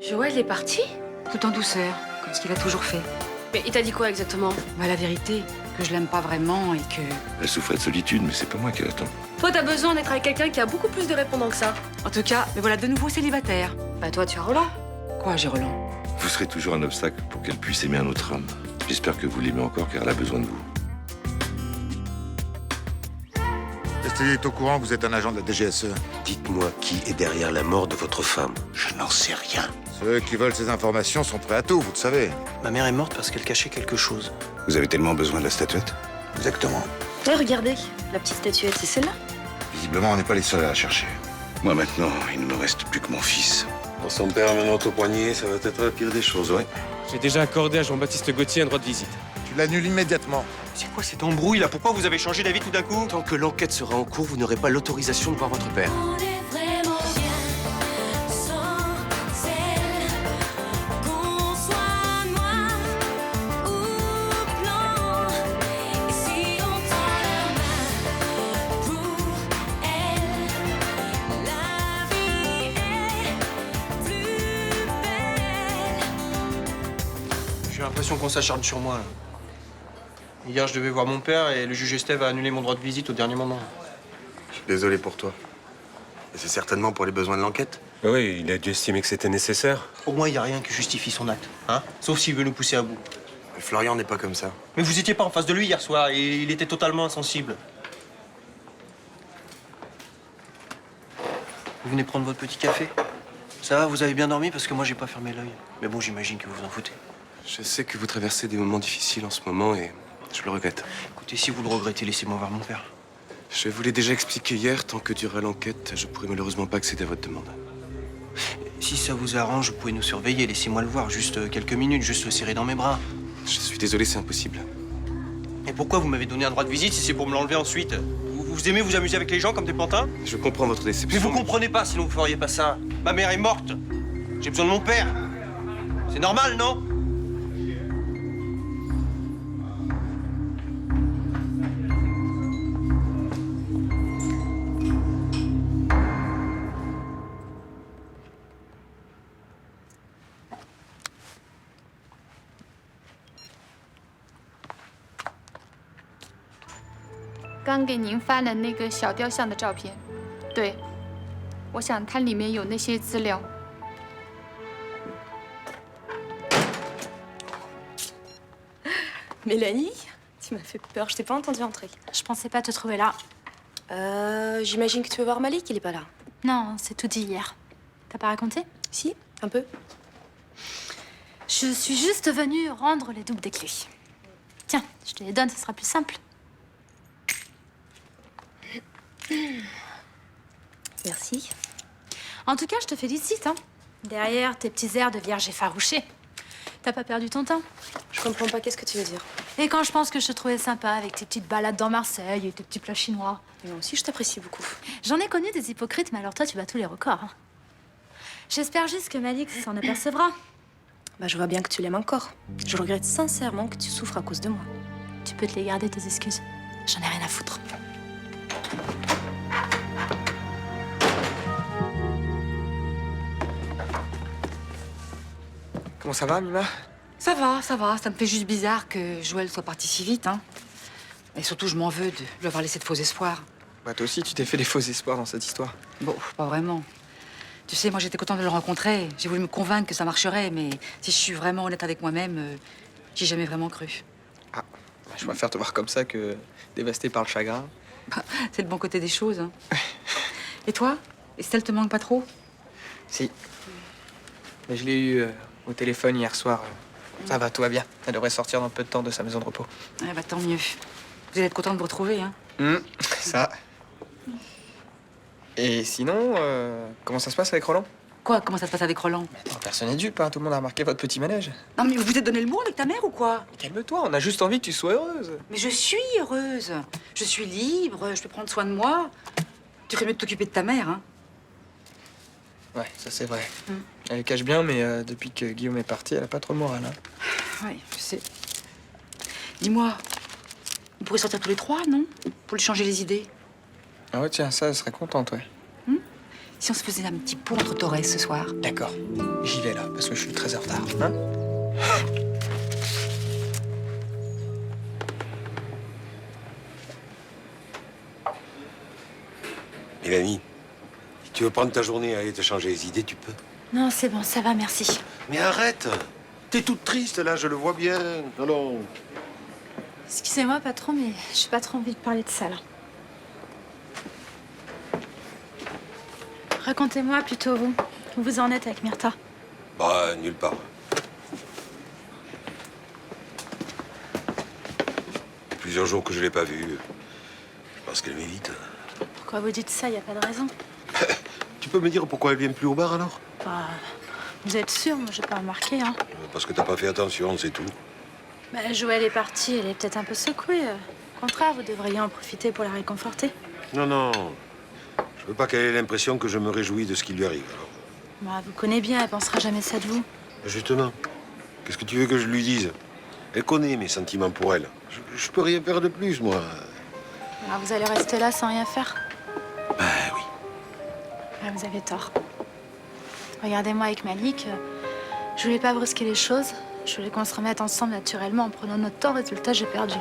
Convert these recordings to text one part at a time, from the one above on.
Joël est parti? Tout en douceur, comme ce qu'il a toujours fait. Mais il t'a dit quoi exactement? Bah, la vérité, que je l'aime pas vraiment et que... Elle souffrait de solitude, mais c'est pas moi qui l'attends. Toi, t'as besoin d'être avec quelqu'un qui a beaucoup plus de répondants que ça. En tout cas, me voilà de nouveau célibataire. Bah toi, tu as Roland. Quoi, j'ai Roland? Vous serez toujours un obstacle pour qu'elle puisse aimer un autre homme. J'espère que vous l'aimez encore car elle a besoin de vous. Estelle est au courant que vous êtes un agent de la DGSE. Dites-moi qui est derrière la mort de votre femme. Je n'en sais rien. Ceux qui veulent ces informations sont prêts à tout, vous le savez. Ma mère est morte parce qu'elle cachait quelque chose. Vous avez tellement besoin de la statuette? Exactement. Ouais, regardez, la petite statuette, c'est celle-là. Visiblement, on n'est pas les seuls à la chercher. Moi maintenant, il ne me reste plus que mon fils. Dans son père maintenant au poignet, ça va être la pire des choses, ouais. J'ai déjà accordé à Jean-Baptiste Gauthier un droit de visite. Tu l'annules immédiatement. C'est quoi cette embrouille là? Pourquoi vous avez changé d'avis tout d'un coup? Tant que l'enquête sera en cours, vous n'aurez pas l'autorisation de voir votre père. On est vraiment bien sans celle qu'on soit noir ou blanc. Et si on tend la main pour elle, la vie est plus belle. J'ai l'impression qu'on s'acharne sur moi là. Hier, je devais voir mon père et le juge Estève a annulé mon droit de visite au dernier moment. Je suis désolé pour toi. Et c'est certainement pour les besoins de l'enquête. Oui, il a dû estimer que c'était nécessaire. Pour moi, il n'y a rien qui justifie son acte, hein? Sauf s'il veut nous pousser à bout. Mais Florian n'est pas comme ça. Mais vous étiez pas en face de lui hier soir et il était totalement insensible. Vous venez prendre votre petit café? Ça va, vous avez bien dormi parce que moi, j'ai pas fermé l'œil. Mais bon, j'imagine que vous vous en foutez. Je sais que vous traversez des moments difficiles en ce moment et je le regrette. Écoutez, si vous le regrettez, laissez-moi voir mon père. Je vous l'ai déjà expliqué hier, tant que durera l'enquête, je pourrai malheureusement pas accéder à votre demande. Si ça vous arrange, vous pouvez nous surveiller. Laissez-moi le voir, juste quelques minutes, juste le serrer dans mes bras. Je suis désolé, c'est impossible. Et pourquoi vous m'avez donné un droit de visite si c'est pour me l'enlever ensuite? Vous aimez vous amuser avec les gens comme des pantins? Je comprends votre Mais déception. vous comprenez pas, sinon vous feriez pas ça. Ma mère est morte. J'ai besoin de mon père. C'est normal, non? «刚给您发了那个小雕像的照片，对，我想它里面有那些资料。” Mélanie, tu m'as fait peur, je t'ai pas entendu entrer. Je pensais pas te trouver là. J'imagine que tu veux voir Malik, il est pas là. Non, c'est tout dit hier. T'as pas raconté? Si, un peu. Je suis juste venue rendre les doubles des clés. Tiens, je te les donne, ce sera plus simple. Merci. En tout cas, je te félicite, hein. Derrière tes petits airs de vierge effarouchée, t'as pas perdu ton temps. Je comprends pas, qu'est-ce que tu veux dire? Et quand je pense que je te trouvais sympa avec tes petites balades dans Marseille et tes petits plats chinois. Mais moi aussi, je t'apprécie beaucoup. J'en ai connu des hypocrites, mais alors toi, tu bats tous les records. Hein. J'espère juste que Malik s'en apercevra. Bah, je vois bien que tu l'aimes encore. Je regrette sincèrement que tu souffres à cause de moi. Tu peux te les garder, tes excuses. J'en ai rien à foutre. Comment ça va, Mima? Ça va, ça va. Ça me fait juste bizarre que Joël soit parti si vite, hein. Et surtout, je m'en veux de lui avoir laissé de faux espoirs. Bah toi aussi, tu t'es fait des faux espoirs dans cette histoire. Bon, pas vraiment. Tu sais, moi, j'étais contente de le rencontrer. J'ai voulu me convaincre que ça marcherait, mais si je suis vraiment honnête avec moi-même, j'y ai jamais vraiment cru. Ah, bah, je préfère te voir comme ça que dévasté par le chagrin. Bah, c'est le bon côté des choses, hein. Et toi? Estelle te manque pas trop? Si. Mais je l'ai eu au téléphone hier soir. Ça va, tout va bien. Elle devrait sortir dans peu de temps de sa maison de repos. Ah bah, tant mieux. Vous allez être content de vous retrouver, hein. Ça. Et sinon, comment ça se passe avec Roland? Quoi? Comment ça se passe avec Roland? Mais attends, personne n'est dupe, hein. Tout le monde a remarqué votre petit manège. Non, mais vous vous êtes donné le mot avec ta mère ou quoi? Mais calme-toi, on a juste envie que tu sois heureuse. Mais je suis heureuse. Je suis libre, je peux prendre soin de moi. Tu ferais mieux de t'occuper de ta mère, hein. Ouais, ça c'est vrai. Elle cache bien, mais depuis que Guillaume est parti, elle a pas trop le moral, hein. Ouais, je sais. Dis-moi, on pourrait sortir tous les trois, non? Pour lui changer les idées. Ah ouais, tiens, ça, elle serait contente, ouais. Si on se faisait un petit pot entre Torres ce soir? D'accord. J'y vais là, parce que je suis très en retard. Hein? Mélanie, si tu veux prendre ta journée à aller te changer les idées, tu peux. Non, c'est bon, ça va, merci. Mais arrête! T'es toute triste là, je le vois bien. Alors. Excusez-moi, patron, mais j'ai pas trop envie de parler de ça, là. Racontez-moi plutôt, vous. Où vous en êtes avec Myrtha? Bah, nulle part. Plusieurs jours que je l'ai pas vue. Je pense qu'elle m'évite. Pourquoi vous dites ça? Y a pas de raison. Tu peux me dire pourquoi elle vient plus au bar alors? Bah, vous êtes sûr? Moi, j'ai pas remarqué, hein. Parce que t'as pas fait attention, c'est tout. Bah, Joël est partie, elle est peut-être un peu secouée. Au contraire, vous devriez en profiter pour la réconforter. Non, non. Je veux pas qu'elle ait l'impression que je me réjouis de ce qui lui arrive. Alors. Bah, vous connaissez bien, elle pensera jamais ça de vous. Justement. Qu'est-ce que tu veux que je lui dise? Elle connaît mes sentiments pour elle. Je peux rien faire de plus, moi. Alors, vous allez rester là sans rien faire? Bah oui. Ah, vous avez tort. Regardez-moi avec Malik. Je voulais pas brusquer les choses. Je voulais qu'on se remette ensemble naturellement en prenant notre temps. Résultat, j'ai perdu.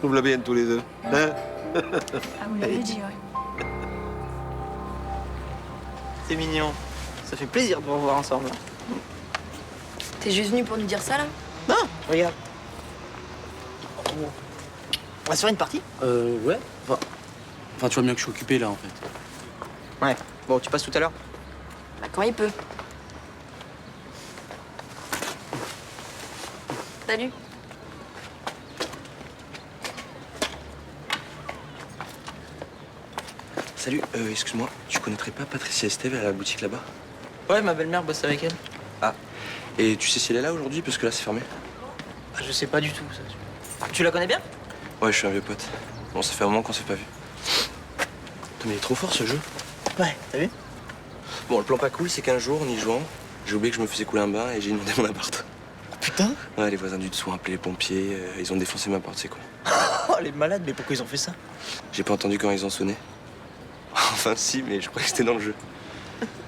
On l'a bien tous les deux. Hein? Ah, vous l'avez dit, oui. C'est mignon. Ça fait plaisir de vous revoir ensemble. T'es juste venu pour nous dire ça, là? Non, regarde. On va se faire une partie? Ouais. Enfin, tu vois bien que je suis occupé, là, en fait. Ouais. Bon, tu passes tout à l'heure? Bah, quand il peut. Salut. Salut, excuse-moi, tu connaîtrais pas Patricia Estève à la boutique là-bas? Ouais, ma belle-mère bosse avec elle. Ah, et tu sais si elle est là aujourd'hui? Parce que là, c'est fermé. Ah, je sais pas du tout, ça. Tu la connais bien? Ouais, je suis un vieux pote. Bon, ça fait un moment qu'on s'est pas vu. Putain, mais il est trop fort, ce jeu. Ouais, t'as vu? Bon, le plan pas cool, c'est qu'un jour, en y jouant, j'ai oublié que je me faisais couler un bain et j'ai inondé mon appart. Putain! Ouais, les voisins du dessous ont appelé les pompiers, ils ont défoncé ma porte, c'est con. Oh, elle est malade, mais pourquoi ils ont fait ça? J'ai pas entendu quand ils ont sonné. Enfin, si, mais je croyais que c'était dans le jeu.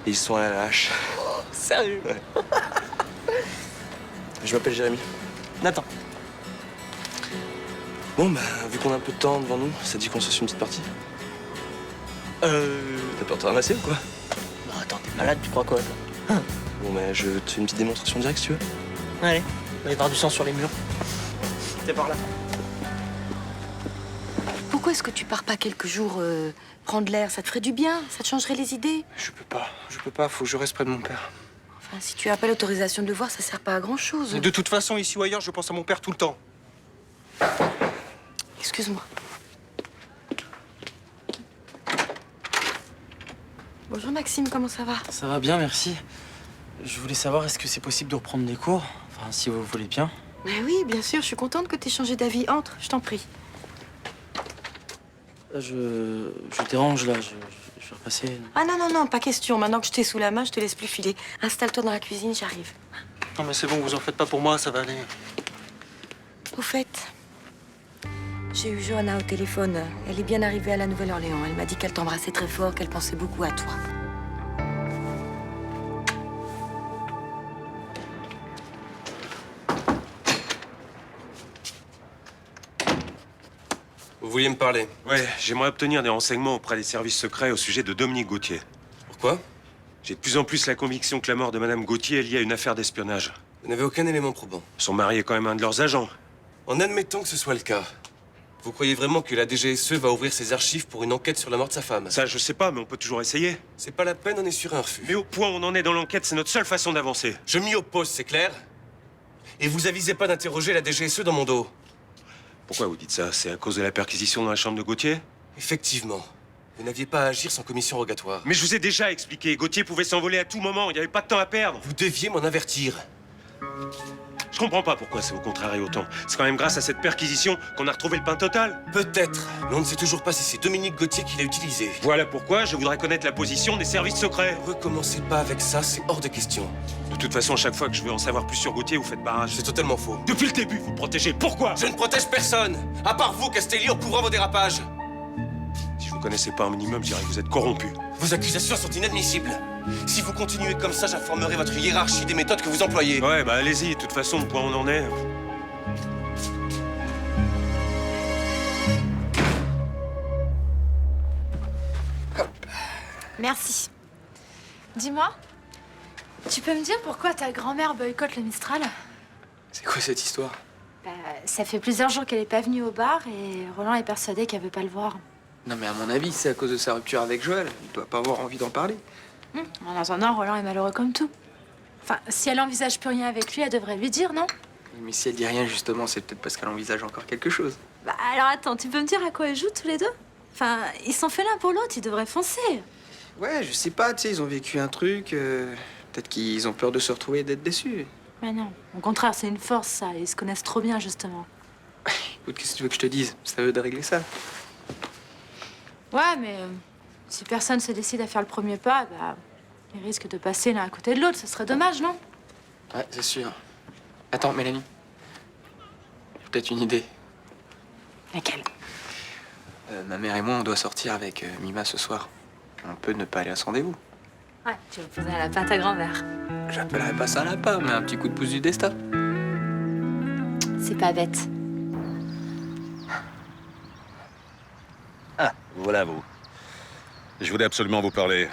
Et ils se sont allés à la hache. Oh, sérieux? Ouais. Je m'appelle Jérémy. Nathan. Bon, bah, vu qu'on a un peu de temps devant nous, ça dit qu'on se fasse une petite partie? T'as peur de te ramasser ou quoi? Bah, attends, t'es malade, tu crois quoi, toi? Bon, bah, je te fais une petite démonstration directe si tu veux. Allez, il va y avoir du sang sur les murs. C'est par là. Pourquoi est-ce que tu pars pas quelques jours prendre l'air? Ça te ferait du bien, ça te changerait les idées. Je peux pas, faut que je reste près de mon père. Enfin, si tu as pas l'autorisation de le voir, ça sert pas à grand-chose. De toute façon, ici ou ailleurs, je pense à mon père tout le temps. Excuse-moi. Bonjour Maxime, comment ça va? Ça va bien, merci. Je voulais savoir, est-ce que c'est possible de reprendre des cours? Enfin, si vous voulez bien. Mais oui, bien sûr, je suis contente que t'aies changé d'avis. Entre, je t'en prie. Je dérange, là. Je vais repasser. Ah non, non, non, pas question. Maintenant que je t'ai sous la main, je te laisse plus filer. Installe-toi dans la cuisine, j'arrive. Non mais c'est bon, vous en faites pas pour moi, ça va aller. Au fait, j'ai eu Johanna au téléphone. Elle est bien arrivée à la Nouvelle-Orléans. Elle m'a dit qu'elle t'embrassait très fort, qu'elle pensait beaucoup à toi. Vous vouliez me parler? Ouais, j'aimerais obtenir des renseignements auprès des services secrets au sujet de Dominique Gauthier. Pourquoi? J'ai de plus en plus la conviction que la mort de Madame Gauthier est liée à une affaire d'espionnage. Vous n'avez aucun élément probant. Son mari est quand même un de leurs agents. En admettant que ce soit le cas, vous croyez vraiment que la DGSE va ouvrir ses archives pour une enquête sur la mort de sa femme? Ça, je sais pas, mais on peut toujours essayer. C'est pas la peine, on est sur un refus. Mais au point où on en est dans l'enquête, c'est notre seule façon d'avancer. Je m'y oppose, c'est clair? Et vous avisez pas d'interroger la DGSE dans mon dos? Pourquoi vous dites ça? C'est à cause de la perquisition dans la chambre de Gauthier? Effectivement. Vous n'aviez pas à agir sans commission rogatoire. Mais je vous ai déjà expliqué, Gauthier pouvait s'envoler à tout moment, il n'y avait pas de temps à perdre. Vous deviez m'en avertir. Je comprends pas pourquoi ça vous contrarie autant. C'est quand même grâce à cette perquisition qu'on a retrouvé le pain total. Peut-être, mais on ne sait toujours pas si c'est Dominique Gauthier qui l'a utilisé. Voilà pourquoi je voudrais connaître la position des services secrets. Recommencez pas avec ça, c'est hors de question. De toute façon, chaque fois que je veux en savoir plus sur Gauthier, vous faites barrage. C'est totalement faux. Depuis le début, vous le protégez. Pourquoi? Je ne protège personne, à part vous, Castelli, en couvrant vos dérapages. vous connaissez pas un minimum, je dirais que vous êtes corrompu. Vos accusations sont inadmissibles. Si vous continuez comme ça, j'informerai votre hiérarchie des méthodes que vous employez. Ouais, bah allez-y, de toute façon, le point où on en est. Merci. Dis-moi, tu peux me dire pourquoi ta grand-mère boycotte le Mistral? C'est quoi cette histoire? Bah, ça fait plusieurs jours qu'elle est pas venue au bar et Roland est persuadé qu'elle veut pas le voir. Non mais à mon avis, c'est à cause de sa rupture avec Joël. Il doit pas avoir envie d'en parler. En attendant, Roland est malheureux comme tout. Enfin, si elle envisage plus rien avec lui, elle devrait lui dire, non? Mais si elle dit rien, justement, c'est peut-être parce qu'elle envisage encore quelque chose. Bah alors attends, tu peux me dire à quoi ils jouent tous les deux? Enfin, ils sont faits l'un pour l'autre, ils devraient foncer. Ouais, je sais pas, tu sais, ils ont vécu un truc. Peut-être qu'ils ont peur de se retrouver et d'être déçus. Mais non, au contraire, c'est une force, ça. Ils se connaissent trop bien, justement. Écoute, qu'est-ce que tu veux que je te dise? C'est à eux de régler ça. Ouais, mais si personne se décide à faire le premier pas, bah, ils risquent de passer l'un à côté de l'autre. Ce serait dommage, non? Ouais, c'est sûr. Attends, Mélanie. J'ai peut-être une idée. Laquelle? Ma mère et moi, on doit sortir avec Mima ce soir. On peut ne pas aller à ce rendez-vous. Ouais, tu vas poser un lapin à ta grand-mère. J'appellerais pas ça un lapin, mais un petit coup de pouce du destin. C'est pas bête. Ah, voilà vous. Je voulais absolument vous parler.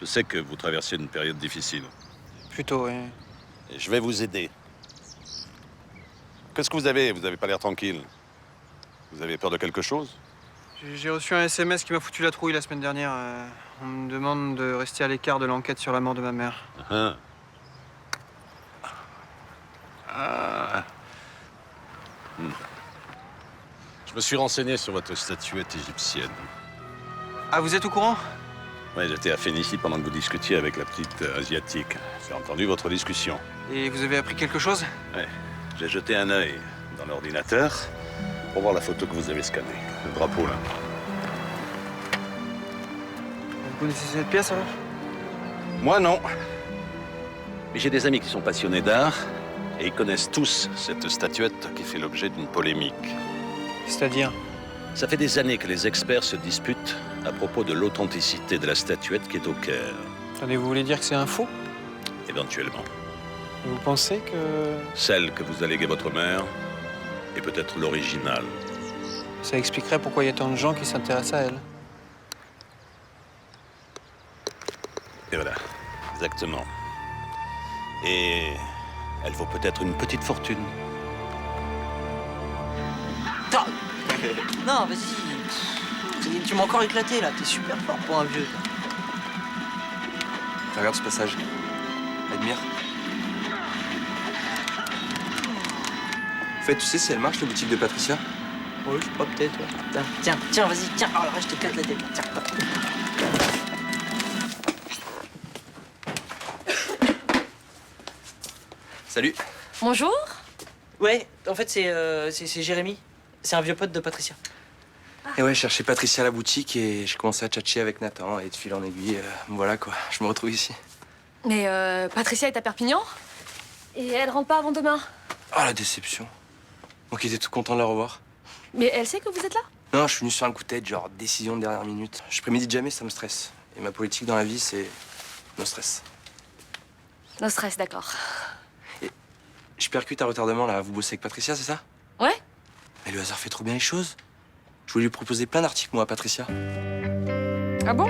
Je sais que vous traversez une période difficile. Plutôt, oui. Et je vais vous aider. Qu'est-ce que vous avez? Vous n'avez pas l'air tranquille. Vous avez peur de quelque chose? J'ai reçu un SMS qui m'a foutu la trouille la semaine dernière. On me demande de rester à l'écart de l'enquête sur la mort de ma mère. Ah. Ah. Je me suis renseigné sur votre statuette égyptienne. Ah, vous êtes au courant? Oui, j'étais à Phénicie pendant que vous discutiez avec la petite asiatique. J'ai entendu votre discussion. Et vous avez appris quelque chose? Oui. J'ai jeté un œil dans l'ordinateur pour voir la photo que vous avez scannée. Le drapeau, là. Vous connaissez cette pièce, alors? Moi, non. Mais j'ai des amis qui sont passionnés d'art et ils connaissent tous cette statuette qui fait l'objet d'une polémique. C'est-à-dire? Ça fait des années que les experts se disputent à propos de l'authenticité de la statuette qui est au Caire. Attendez, vous voulez dire que c'est un faux? Éventuellement. Vous pensez que... Celle que vous a léguée votre mère est peut-être l'original. Ça expliquerait pourquoi il y a tant de gens qui s'intéressent à elle. Et voilà, exactement. Et elle vaut peut-être une petite fortune. Attends. Non, vas-y. Tu m'as encore éclaté, là. T'es super fort pour un vieux. Regarde ce passage. Admire. En fait, tu sais si elle marche, le boutique de Patricia? Oui, je sais pas, peut-être, ouais. Tiens, vas-y, tiens. Oh là, je te casse la tête. Tiens. Salut. Bonjour. Ouais, en fait, c'est Jérémy. C'est un vieux pote de Patricia. Et ouais, je cherchais Patricia à la boutique et j'ai commencé à tchatcher avec Nathan et de fil en aiguille, voilà quoi, je me retrouve ici. Mais Patricia est à Perpignan et elle rentre pas avant demain. Ah, la déception. Donc, il était tout content de la revoir. Mais elle sait que vous êtes là? Non, je suis venu sur un coup de tête, genre décision de dernière minute. Je prémédite jamais, ça me stresse. Et ma politique dans la vie, c'est no stress. No stress, d'accord. Je percute à retardement là, vous bossez avec Patricia, c'est ça? Ouais. Mais le hasard fait trop bien les choses. Je voulais lui proposer plein d'articles, moi, à Patricia. Ah bon?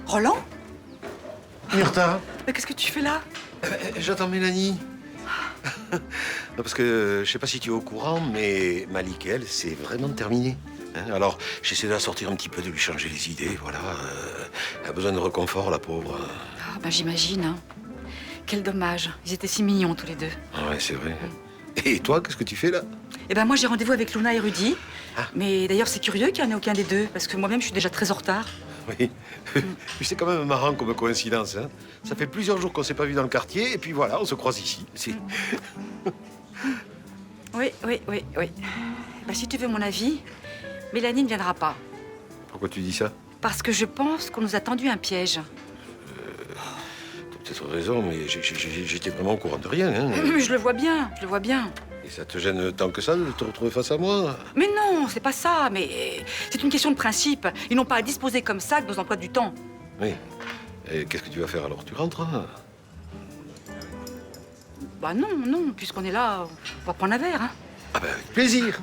Roland? Myrtha, Mais qu'est-ce que tu fais là? j'attends Mélanie. Non, parce que je sais pas si tu es au courant, mais Malik et elle, c'est vraiment terminé. Hein, alors, j'essaie de la sortir un petit peu, de lui changer les idées, voilà. Elle a besoin de réconfort, la pauvre. Ah, bah j'imagine, hein. Quel dommage. Ils étaient si mignons tous les deux. Ah ouais, c'est vrai. Et toi, qu'est-ce que tu fais là? Eh ben moi j'ai rendez-vous avec Luna et Rudy. Mais d'ailleurs c'est curieux qu'il n'y en ait aucun des deux, parce que moi-même je suis déjà très en retard. Oui. C'est quand même marrant comme coïncidence. Hein. Ça fait plusieurs jours qu'on s'est pas vu dans le quartier, et puis voilà, on se croise ici. Oui. Bah, si tu veux mon avis, Mélanie ne viendra pas. Pourquoi tu dis ça? Parce que je pense qu'on nous a tendu un piège. peut-être raison, mais j'étais vraiment au courant de rien. Hein. Mais je le vois bien, je le vois bien. Et ça te gêne tant que ça de te retrouver face à moi? Mais non, c'est pas ça, mais c'est une question de principe. Ils n'ont pas à disposer comme ça de nos emplois du temps. Oui. Et qu'est-ce que tu vas faire alors? Tu rentres, hein? Bah non, puisqu'on est là, on va prendre un verre, hein. Ah ben, avec plaisir.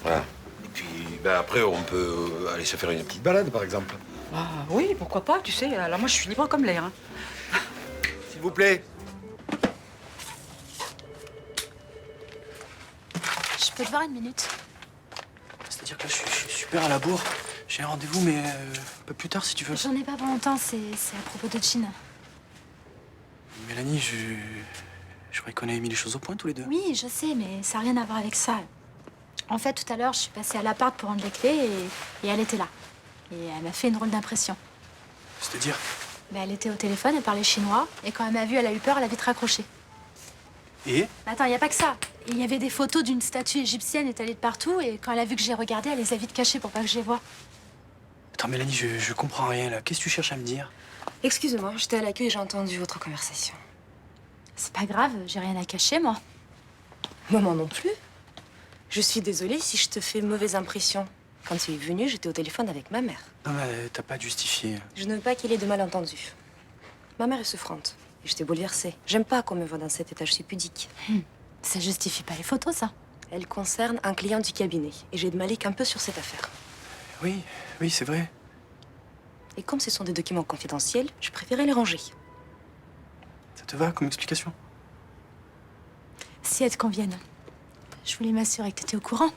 Voilà. Et puis, ben après, on peut aller se faire une petite balade, par exemple. Ah oui, pourquoi pas, tu sais. Alors moi, je suis libre comme l'air, hein. S'il vous plaît. Je peux te voir une minute? C'est-à-dire que là, je suis super à la bourre. J'ai un rendez-vous, mais un peu plus tard, si tu veux. J'en ai pas pour longtemps, c'est à propos de Chine. Mélanie, je croyais qu'on avait mis les choses au point tous les deux. Oui, je sais, mais ça n'a rien à voir avec ça. En fait, tout à l'heure, je suis passée à l'appart pour rendre les clés et elle était là. Et elle m'a fait une drôle d'impression. C'est-à-dire? Ben, elle était au téléphone, elle parlait chinois, et quand elle m'a vue, elle a eu peur, elle a vite raccroché. Et? Attends, il n'y a pas que ça. Il y avait des photos d'une statue égyptienne étalée de partout, et quand elle a vu que j'ai regardé, elle les a vite cachées pour pas que je les voie. Attends, Mélanie, je comprends rien, là. Qu'est-ce que tu cherches à me dire? Excusez-moi, j'étais à l'accueil et j'ai entendu votre conversation. C'est pas grave, j'ai rien à cacher, moi. Maman non plus. Je suis désolée si je te fais mauvaise impression. Quand tu es venue, j'étais au téléphone avec ma mère. Non, mais t'as pas à justifier. Je ne veux pas qu'il y ait de malentendus. Ma mère est souffrante et j'étais bouleversée. J'aime pas qu'on me voit dans cet état, je suis pudique. Ça justifie pas les photos, ça. Elle concerne un client du cabinet et j'ai de Malik un peu sur cette affaire. Oui, c'est vrai. Et comme ce sont des documents confidentiels, je préférais les ranger. Ça te va comme explication? Si elles te conviennent. Je voulais m'assurer que t'étais au courant.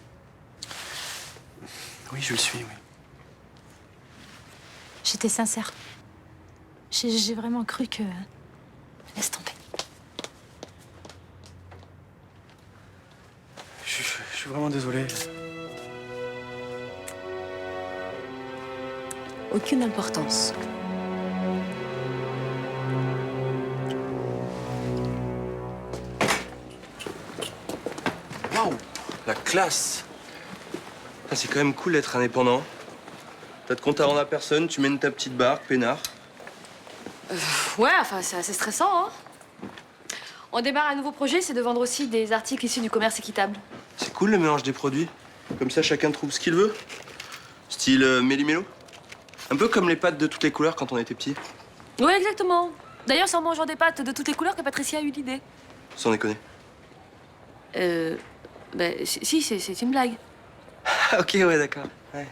Oui, je le suis, oui. J'étais sincère. J'ai vraiment cru que... Laisse tomber. Je suis vraiment désolé. Aucune importance. Waouh, la classe. Ah, c'est quand même cool d'être indépendant. T'as de compte à rendre à personne, tu mènes ta petite barque, peinard. Ouais, enfin, c'est assez stressant, hein. On démarre un nouveau projet, c'est de vendre aussi des articles issus du commerce équitable. C'est cool le mélange des produits. Comme ça, chacun trouve ce qu'il veut. Style méli-mélo. Un peu comme les pâtes de toutes les couleurs quand on était petit. Ouais, exactement. D'ailleurs, c'est en mangeant des pâtes de toutes les couleurs que Patricia a eu l'idée. Sans déconner. Si, c'est une blague. Ok, ouais, d'accord. Ouais.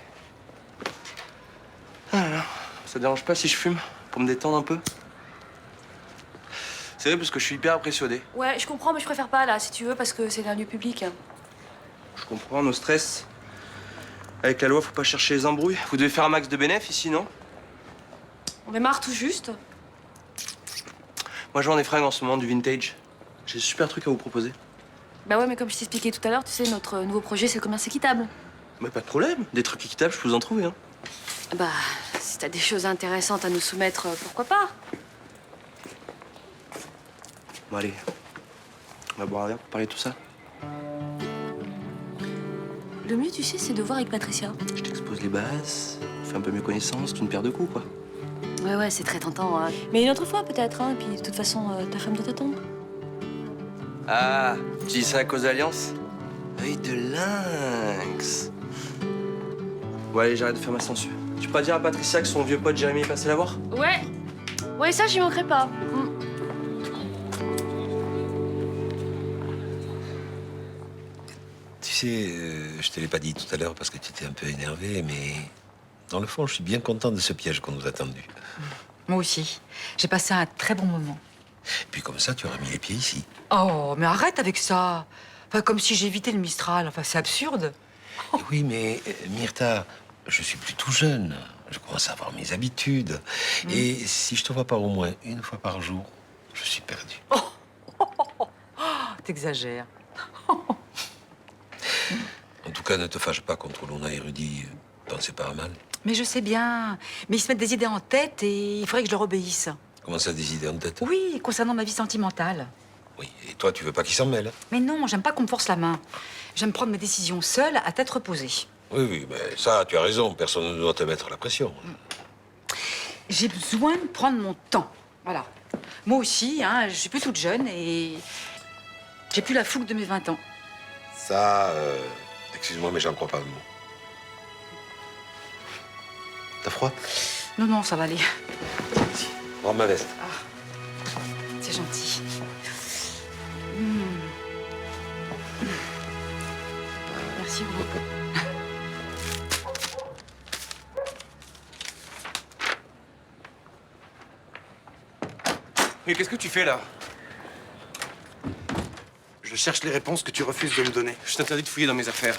Ah là là. Ça te dérange pas si je fume? Pour me détendre un peu? C'est vrai parce que je suis hyper impressionné. Ouais, je comprends, mais je préfère pas, là, si tu veux, parce que c'est un lieu public. Je comprends nos stress. Avec la loi, faut pas chercher les embrouilles. Vous devez faire un max de bénéfices ici, non? On démarre tout juste. Moi, je vends des fringues en ce moment, du vintage. J'ai des super trucs à vous proposer. Bah ouais, mais comme je t'expliquais tout à l'heure, tu sais, notre nouveau projet, c'est le commerce équitable. Mais pas de problème. Des trucs équitables, je peux vous en trouver, hein. Bah, si t'as des choses intéressantes à nous soumettre, pourquoi pas? Bon, allez. On va boire un verre pour parler de tout ça. Le mieux, tu sais, c'est de voir avec Patricia. Je t'expose les bases, on fait un peu mieux connaissance, d'une paire de coups, quoi. Ouais, c'est très tentant, hein. Mais une autre fois, peut-être, hein. Puis, de toute façon, ta femme doit t'attendre. Ah, tu dis ça à cause d'Alliance? Œil de lynx. Bon, allez, j'arrête de faire ma censure. Tu peux pas dire à Patricia que son vieux pote Jérémy est passé la voir? Ouais, ça, j'y manquerai pas. Tu sais, je te l'ai pas dit tout à l'heure parce que tu étais un peu énervé, mais dans le fond, je suis bien content de ce piège qu'on nous a tendu. Moi aussi. J'ai passé un très bon moment. Et puis comme ça, tu auras mis les pieds ici. Oh, mais arrête avec ça. Enfin, comme si j'évitais le Mistral. Enfin, c'est absurde. Et oui, mais Myrtha, je suis plus tout jeune. Je commence à avoir mes habitudes. Et si je te vois pas au moins une fois par jour, je suis perdu. T'exagères. En tout cas, ne te fâche pas contre Luna et Rudy. Pensez pas à mal. Mais je sais bien. Mais ils se mettent des idées en tête et il faudrait que je leur obéisse. Comment ça, des idées en tête? Oui, concernant ma vie sentimentale. Oui, et toi, tu veux pas qu'ils s'en mêlent? Mais non, j'aime pas qu'on me force la main. J'aime prendre mes décisions seule, à tête reposée. Oui, oui, mais ça, tu as raison. Personne ne doit te mettre la pression. J'ai besoin de prendre mon temps. Voilà. Moi aussi, hein, je suis plus toute jeune et j'ai plus la fougue de mes 20 ans. Ça, excuse-moi, mais j'en crois pas un mot. T'as froid? Non, non, ça va aller. Prends ma veste. C'est gentil. Merci beaucoup. Mais qu'est-ce que tu fais là? Je cherche les réponses que tu refuses de me donner. Je t'interdis de fouiller dans mes affaires.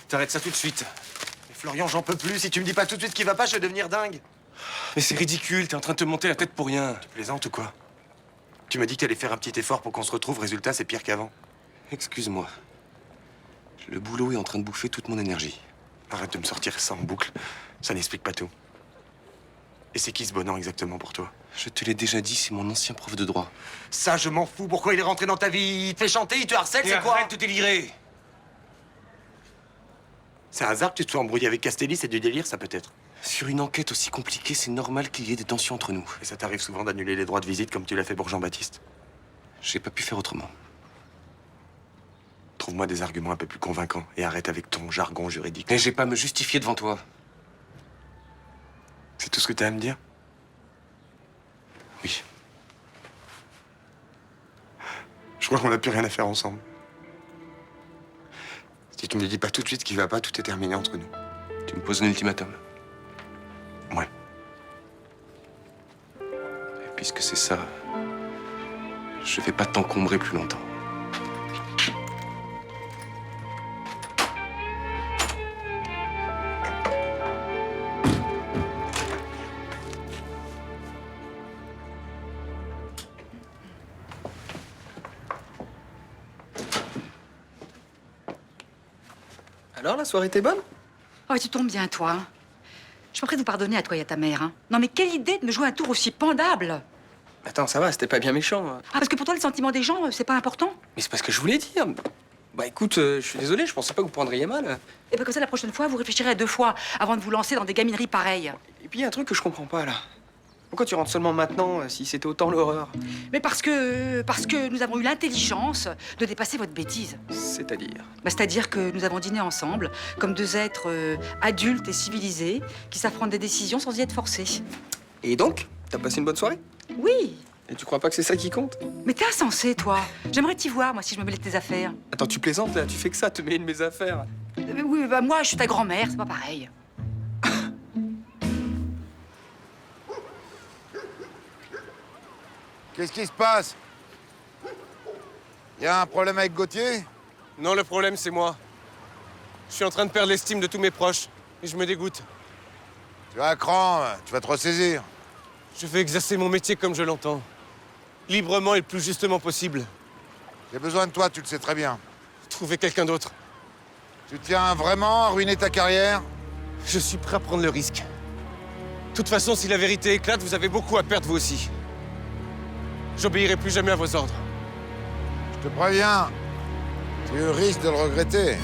T'arrêtes ça tout de suite. Mais Florian, j'en peux plus. Si tu me dis pas tout de suite ce qui va pas, je vais devenir dingue. Mais c'est ridicule, t'es en train de te monter la tête pour rien. Tu plaisantes ou quoi? Tu m'as dit que t'allais faire un petit effort pour qu'on se retrouve. Résultat, c'est pire qu'avant. Excuse-moi. Le boulot est en train de bouffer toute mon énergie. Arrête de me sortir ça en boucle. Ça n'explique pas tout. Et c'est qui ce bonheur exactement pour toi? Je te l'ai déjà dit, c'est mon ancien prof de droit. Ça, je m'en fous. Pourquoi il est rentré dans ta vie? Il te fait chanter, il te harcèle, c'est quoi? Arrête de délirer! C'est un hasard que tu te sois embrouillé avec Castelli, c'est du délire, ça peut-être. Sur une enquête aussi compliquée, c'est normal qu'il y ait des tensions entre nous. Et ça t'arrive souvent d'annuler les droits de visite comme tu l'as fait pour Jean-Baptiste? J'ai pas pu faire autrement. Trouve-moi des arguments un peu plus convaincants et arrête avec ton jargon juridique. Mais j'ai pas à me justifier devant toi. C'est tout ce que t'as à me dire? Oui. Je crois qu'on n'a plus rien à faire ensemble. Si tu me dis pas tout de suite ce qui va pas, tout est terminé entre nous. Tu me poses un ultimatum. Ouais. Et puisque c'est ça, je vais pas t'encombrer plus longtemps. Alors, la soirée était bonne? Oh, tu tombes bien, toi. Hein. Je suis prête de vous pardonner à toi et à ta mère. Hein. Non, mais quelle idée de me jouer un tour aussi pendable. Attends, ça va, c'était pas bien méchant. Ah, parce que pour toi, le sentiment des gens, c'est pas important? Mais c'est pas ce que je voulais dire. Bah écoute, je suis désolé, je pensais pas que vous prendriez mal. Et bien comme ça, la prochaine fois, vous réfléchirez à 2 fois avant de vous lancer dans des gamineries pareilles. Et puis il y a un truc que je comprends pas, là. Pourquoi tu rentres seulement maintenant, si c'était autant l'horreur? Mais parce que nous avons eu l'intelligence de dépasser votre bêtise. C'est-à-dire? Bah, c'est-à-dire que nous avons dîné ensemble, comme 2 êtres adultes et civilisés, qui s'affrontent des décisions sans y être forcés. Et donc, t'as passé une bonne soirée? Oui. Et tu crois pas que c'est ça qui compte? Mais t'es insensé, toi. J'aimerais t'y voir, moi, si je me mêlais de tes affaires. Attends, tu plaisantes, là? Tu fais que ça, te mêler de mes affaires? Oui, bah moi, je suis ta grand-mère, c'est pas pareil. Qu'est-ce qui se passe? Y a un problème avec Gauthier? Non, le problème, c'est moi. Je suis en train de perdre l'estime de tous mes proches. Et je me dégoûte. Tu as un cran, tu vas te ressaisir. Je veux exercer mon métier comme je l'entends. Librement et le plus justement possible. J'ai besoin de toi, tu le sais très bien. Trouver quelqu'un d'autre. Tu tiens vraiment à ruiner ta carrière? Je suis prêt à prendre le risque. De toute façon, si la vérité éclate, vous avez beaucoup à perdre vous aussi. J'obéirai plus jamais à vos ordres. Je te préviens, tu risques de le regretter.